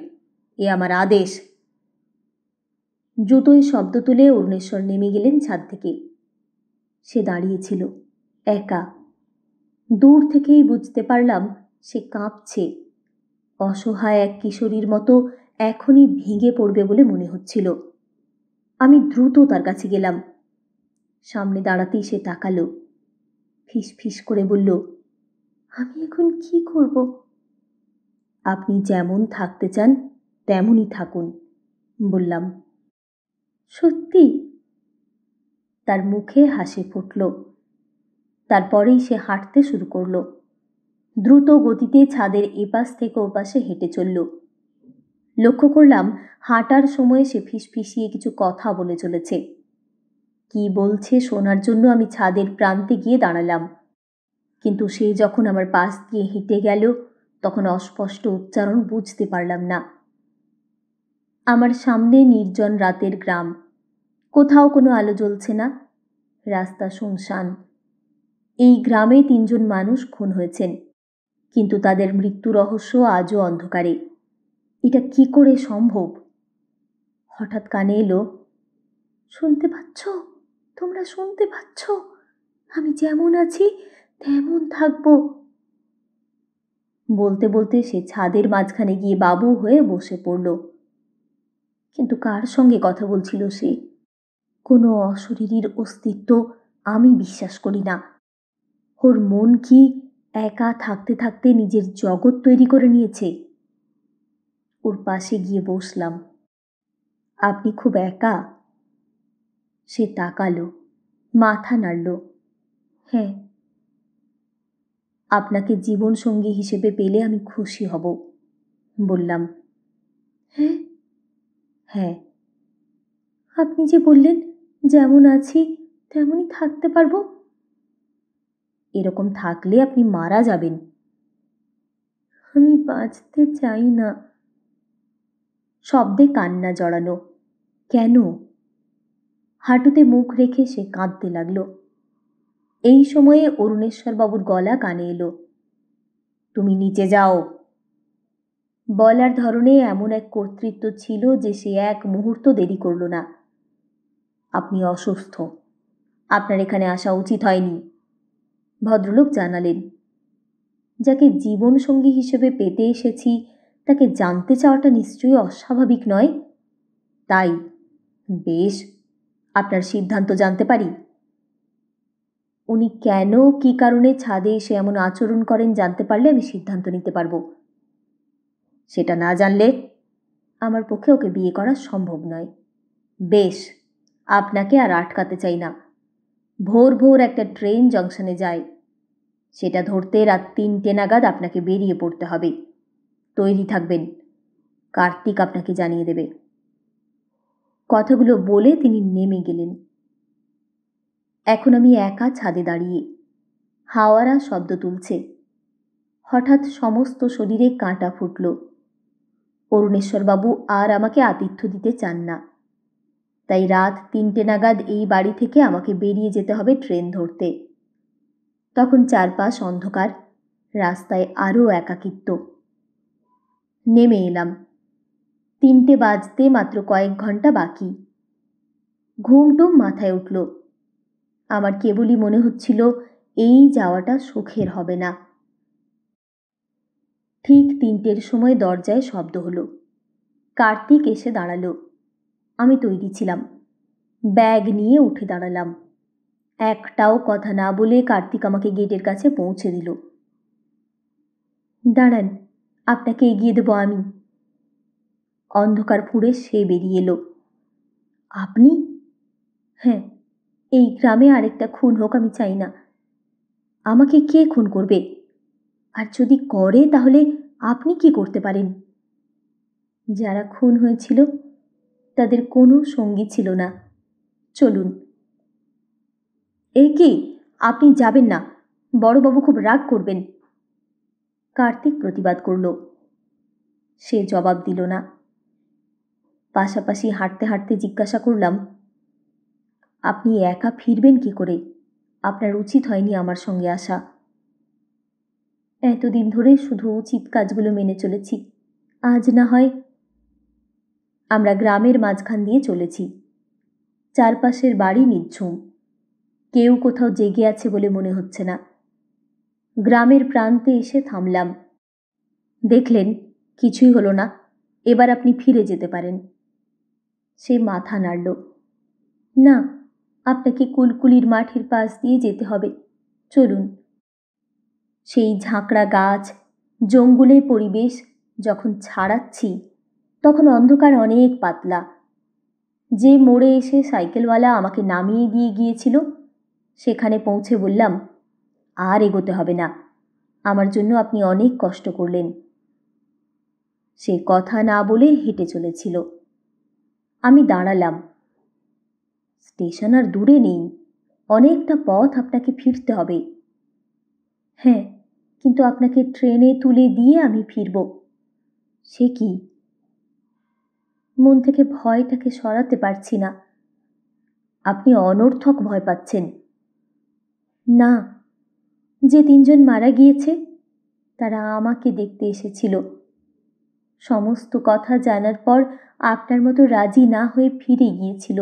এ আমার আদেশ। জুতোয় শব্দ তুলে অরুণেশ্বর নেমে গেলেন ছাদ থেকে। সে দাঁড়িয়েছিল একা। দূর থেকেই বুঝতে পারলাম সে কাঁপছে। অসহায় এক কিশোরীর মতো এখনই ভেঙে পড়বে বলে মনে হচ্ছিল। আমি দ্রুত তার কাছে গেলাম। সামনে দাঁড়াতেই সে তাকালো, ফিস ফিস করে বলল, আমি এখন কি করব? আপনি যেমন থাকতে চান তেমনই থাকুন, বললাম। সত্যি? তার মুখে হাসি ফুটল। তারপরেই সে হাঁটতে শুরু করল। দ্রুত গতিতে ছাদের এপাশ থেকে ওপাশে হেঁটে চলল। লক্ষ্য করলাম হাঁটার সময় সে ফিসফিসিয়ে কিছু কথা বলে চলেছে। কি বলছে শোনার জন্য আমি ছাদের প্রান্তে গিয়ে দাঁড়ালাম, কিন্তু সে যখন আমার পাশ দিয়ে হেঁটে গেল তখন অস্পষ্ট উচ্চারণ বুঝতে পারলাম না। আমার সামনে নির্জন রাতের গ্রাম, কোথাও কোনো আলো জ্বলছে না, রাস্তা শুনশান। এই গ্রামে ৩ জন মানুষ খুন হয়েছেন, কিন্তু তাদের মৃত্যু রহস্য আজও অন্ধকারে। এটা কি করে সম্ভব? হঠাৎ কানে এলো, শুনতে পাচ্ছ? তোমরা শুনতে পাচ্ছ? আমি যেমন আছি তেমন থাকবো। বলতে বলতে সে ছাদের মাঝখানে গিয়ে বাবু হয়ে বসে পড়ল। কিন্তু কার সঙ্গে কথা বলছিল সে? কোনো অশরীরীর অস্তিত্ব আমি বিশ্বাস করি না। ওর মন কি একা থাকতে থাকতে নিজের জগৎ তৈরি করে নিয়েছে? ওর পাশে গিয়ে বসলাম। আপনি খুব একা? সে তাকালো, মাথা নাড়ল। হ্যাঁ। আপনাকে জীবনসঙ্গী হিসেবে পেলে আমি খুশি হব, বললাম। হ্যাঁ? হ্যাঁ। আপনি যে বললেন যেমন আছি তেমনই থাকতে পারবো। এরকম থাকলে আপনি মারা যাবেন। আমি বাঁচতে চাই না। শব্দে কান্না জড়ানো। কেন? হাঁটুতে মুখ রেখে সে কাঁদতে লাগলো। এই সময়ে অরুণেশ্বরবাবুর গলা কানে এলো। তুমি নিচে যাও। বলার ধরনে এমন এক কর্তৃত্ব ছিল যে সে এক মুহূর্ত দেরি করল না। আপনি অসুস্থ, আপনার এখানে আসা উচিত হয়নি, ভদ্রলোক জানালেন। যাকে জীবনসঙ্গী হিসেবে পেতে এসেছি তাকে জানতে চাওয়াটা নিশ্চয়ই অস্বাভাবিক নয়। তাই বেশ, আপনার সিদ্ধান্ত জানতে পারি? উনি কেন কি কারণে ছাদে এসে এমন আচরণ করেন জানতে পারলে আমি সিদ্ধান্ত নিতে পারবো। সেটা না জানলে আমার পক্ষে ওকে বিয়ে করা সম্ভব নয়। বেশ, আপনাকে আর আটকাতে চাই না। ভোর ভোর একটা ট্রেন জংশনে যায়, সেটা ধরতে রাত 3টে নাগাদ আপনাকে বেরিয়ে পড়তে হবে। তৈরি থাকবেন, কার্তিক আপনাকে জানিয়ে দেবে। কথাগুলো বলে তিনি নেমে গেলেন। এখন আমি একা ছাদে দাঁড়িয়ে। হাওয়ারা শব্দ তুলছে। হঠাৎ সমস্ত শরীরে কাঁটা ফুটল। অরুণেশ্বরবাবু আর আমাকে আতিথ্য দিতে চান না। তাই রাত 3টে নাগাদ এই বাড়ি থেকে আমাকে বেরিয়ে যেতে হবে ট্রেন ধরতে। তখন চারপাশ অন্ধকার, রাস্তায় আরও একাকিত্ব। নেমে এলাম। 3টে বাজতে মাত্র কয়েক ঘন্টা বাকি। ঘুমটুম মাথায় উঠল। আমার কেবলই মনে হচ্ছিল এই যাওয়াটা সুখের হবে না। ঠিক 3টের সময় দরজায় শব্দ হলো। কার্তিক এসে দাঁড়ালো। আমি তৈরি ছিলাম। ব্যাগ নিয়ে উঠে দাঁড়ালাম। একটাও কথা না বলে কার্তিক আমাকে গেটের কাছে পৌঁছে দিল। দাঁড়ান, আপনাকে এগিয়ে দেব আমি। অন্ধকার ফুঁড়ে সে বেরিয়ে এলো। আপনি? হ্যাঁ, এই গ্রামে আরেকটা খুন হোক আমি চাই না। আমাকে কে খুন করবে? আর যদি করে তাহলে আপনি কি করতে পারেন? যারা খুন হয়েছিল তাদের কোনো সঙ্গী ছিল না। চলুন। এ কি, আপনি যাবেন না, বড়বাবু খুব রাগ করবেন। কার্তিক প্রতিবাদ করল। সে জবাব দিল না। পাশাপাশি হাঁটতে হাঁটতে জিজ্ঞাসা করলাম, আপনি একা ফিরবেন কি করে? আপনার উচিত হয়নি আমার সঙ্গে আসা। এতদিন ধরে শুধু উচিত কাজগুলো মেনে চলেছি, আজ না হয়। আমরা গ্রামের মাঝখান দিয়ে চলেছি। চারপাশের বাড়ি নিঝুম। কেউ কোথাও জেগে আছে বলে মনে হচ্ছে না। গ্রামের প্রান্তে এসে থামলাম। দেখলেন কিছুই হলো না, এবার আপনি ফিরে যেতে পারেন। সে মাথা নাড়ল। না, আপনাকে কুলকুলির মাঠের পাশ দিয়ে যেতে হবে। চলুন। সেই ঝাঁকড়া গাছ, জঙ্গলের পরিবেশ যখন ছাড়াচ্ছি তখন অন্ধকার অনেক পাতলা। যে মোড়ে এসে সাইকেলওয়ালা আমাকে নামিয়ে দিয়ে গিয়েছিল সেখানে পৌঁছে বললাম, আর এগোতে হবে না, আমার জন্য আপনি অনেক কষ্ট করলেন। সে কথা না বলে হেঁটে চলেছিল। আমি দাঁড়ালাম। স্টেশন আর দূরে নেই, অনেকটা পথ আপনাকে ফিরতে হবে। হ্যাঁ, কিন্তু আপনাকে ট্রেনে তুলে দিয়ে আমি ফিরব। সে কি? মন থেকে ভয়টাকে সরাতে পারছি না। আপনি অনর্থক ভয় পাচ্ছেন। না, যে 3জন মারা গিয়েছে তারা আমাকে দেখতে এসেছিল। সমস্ত কথা জানার পর আপনার মতো রাজি না হয়ে ফিরে গিয়েছিল।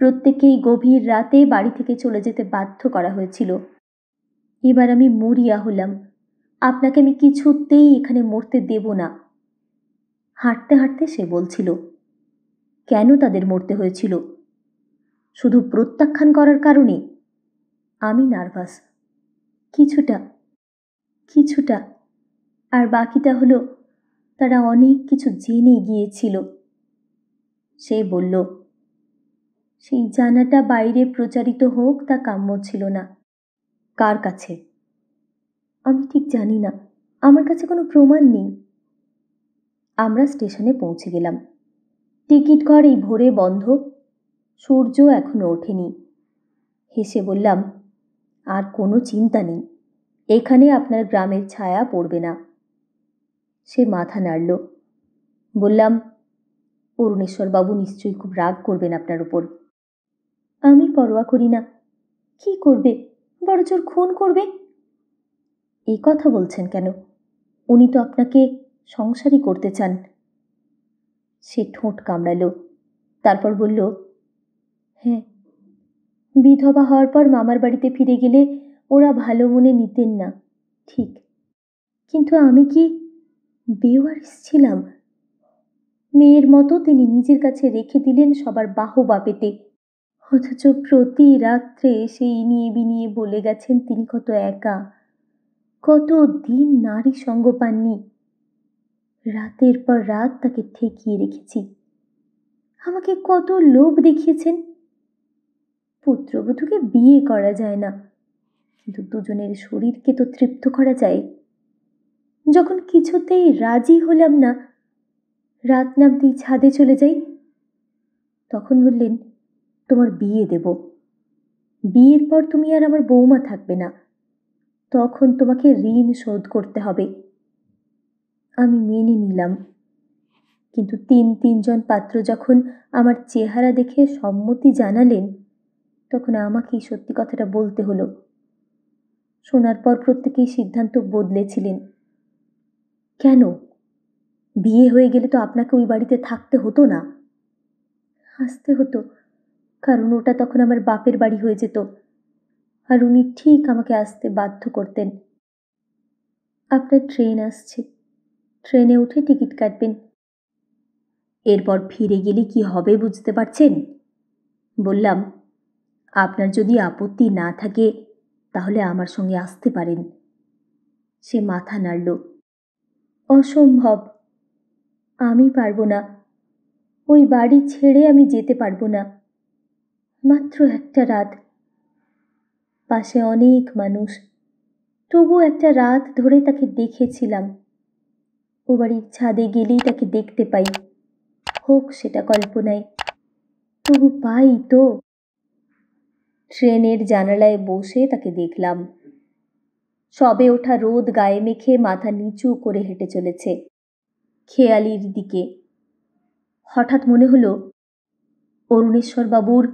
প্রত্যেকেই গভীর রাতে বাড়ি থেকে চলে যেতে বাধ্য করা হয়েছিল। এবার আমি মরিয়া হলাম। আপনাকে আমি কিছুতেই এখানে মরতে দেব না। হাঁটতে হাঁটতে সে বলছিল, কেন তাদের মরতে হয়েছিল? শুধু প্রত্যাখ্যান করার কারণে? আমি নার্ভাস। কিছুটা কিছুটা আর বাকিটা হলো তারা অনেক কিছু জেনে গিয়েছিল। সে বলল, সেই জানাটা বাইরে প্রচারিত হোক তা কাম্য ছিল না। কার কাছে? আমি ঠিক জানি না, আমার কাছে কোনো প্রমাণ নেই। আমরা স্টেশনে পৌঁছে গেলাম। টিকিট ঘর এই ভোরে বন্ধ, সূর্য এখনো ওঠেনি। হেসে বললাম, আর কোনো চিন্তা নেই, এখানে আপনার গ্রামের ছায়া পড়বে না। সে মাথা নাড়ল। বললাম, অরুণেশ্বরবাবু নিশ্চয়ই খুব রাগ করবেন আপনার উপর। আমি পরোয়া করি না। কি করবে? বড়জোর খুন করবে। এই কথা বলছেন কেন? উনি তো আপনাকে সংসারই করতে চান। সে ঠোঁট কামড়াল, তারপর বলল, হ্যাঁ, বিধবা হওয়ার পর মামার বাড়িতে ফিরে গেলে ওরা ভালো মনে নিতেন না, ঠিক, কিন্তু আমি কি বেওয়ারিশ ছিলাম? মেয়ের মতো তিনি নিজের কাছে রেখে দিলেন সবার বাহবা পেতে, অথচ প্রতি রাত্রে সেই ইনিয়ে বিনিয়ে বলে গেছেন তিনি কত একা, কত দিন নারী সঙ্গ পাননি। রাতের পর রাত তাকে ঠেকিয়ে রেখেছি। আমাকে কত লোভ দেখিয়েছেন। পুত্রবধূকে বিয়ে করা যায় না, কিন্তু দুজনের শরীরকে তো তৃপ্ত করা যায়। যখন কিছুতেই রাজি হলাম না, রাত নামতেই ছাদে চলে যাই। তখন বললেন, তোমার বিয়ে দেব, বিয়ের পর তুমি আর আমার বৌমা থাকবে না, তখন তোমাকে ঋণ শোধ করতে হবে। আমি মেনে নিলাম, কিন্তু তিনজন পাত্র যখন আমার চেহারা দেখে সম্মতি জানালেন, তখন আমাকেই সত্যি কথাটা বলতে হলো। শোনার পর প্রত্যেকেই সিদ্ধান্ত বদলেছিলেন। কেন? বিয়ে হয়ে গেলে তো আপনাকে ওই বাড়িতে থাকতে হতো না। আসতে হতো, কারণ ওটা তখন আমার বাপের বাড়ি হয়ে যেত, আর উনি ঠিক আমাকে আসতে বাধ্য করতেন। আপনার ট্রেন আসছে, ট্রেনে উঠে টিকিট কাটবেন। এরপর ফিরে গেলে কি হবে বুঝতে পারছেন? বললাম, আপনার যদি আপত্তি না থাকে তাহলে আমার সঙ্গে আসতে পারেন। সে মাথা নাড়ল। অসম্ভব, আমি পারবো না। ওই বাড়ি ছেড়ে আমি যেতে পারবো না। মাত্র একটা রাত, পাশে অনেক মানুষ, তবু একটা রাত ধরে তাকে দেখেছিলাম। ও বাড়ির ছাদে গেলেই তাকে দেখতে পাই, হোক সেটা কল্পনায়, তবু পাই তো। ট্রেনের জানালায় বসে তাকে দেখলাম। সবে ওঠা রোদ গায়ে মেখে মাথা নিচু করে হেঁটে চলেছে খেয়ালির দিকে। হঠাৎ মনে হলো, অরুণেশ্বরবাবুর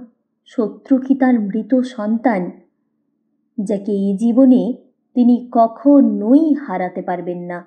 শত্রু কি তার মৃত সন্তান, যাকে এই জীবনে তিনি কখনোই হারাতে পারবেন না।